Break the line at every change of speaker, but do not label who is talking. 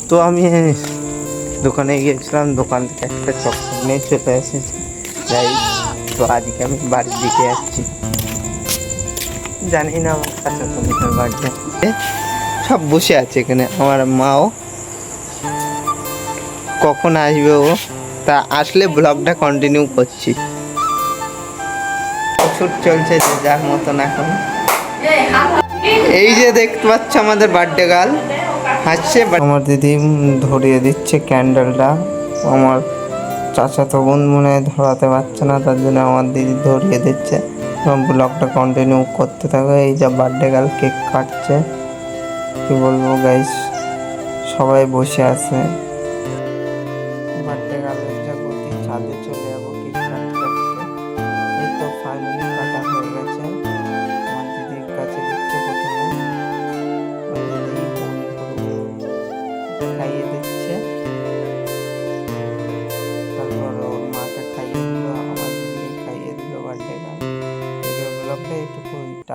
তো আমি দোকানে গিয়েছিলাম, দোকান থেকে একটা চকলেট নিয়ে চলে এসেছি। যাই, তো আজকে আমি বাড়ির দিকে যাচ্ছি। জানি না আমার কাছে তোমার বাড়িতে সব বসে আছে এখানে, আমার মাও কখন আসবে ও, তা আসলে ব্লগটা কন্টিনিউ করছি। প্রচুর চলছে যে যার মতন এখন। এই যে দেখতে পাচ্ছ আমাদের বার্থডে গার্ল হাসছে। আমার দিদি ধরিয়ে দিচ্ছে ক্যান্ডেলটা। আমার চাচাতো বোন মনে হয় ধরাতে পারছে না, তার জন্য আমার দিদি ধরিয়ে দিচ্ছে। এবং ব্লগটা কন্টিনিউ করতে থাকো। এই যে বার্থডে গার্ল কেক কাটছে, কি বলবো গাইস, সবাই বসে আছে। বার্থডে গার্লের যা গতি, ছাদে চলে যাবো কেক কাটতে কাটতে। এই তো ফাইনালি কাটা হয়ে গেছে। আমার দিদির কাছে দিচ্ছে প্রথমে, আমার দিদি খাইয়ে দিচ্ছে, তারপর ওর মাকে খাইয়ে দিল, আমার দিদিকে খাইয়ে দিল বার্থডে গার্ল। ব্লগটা একটু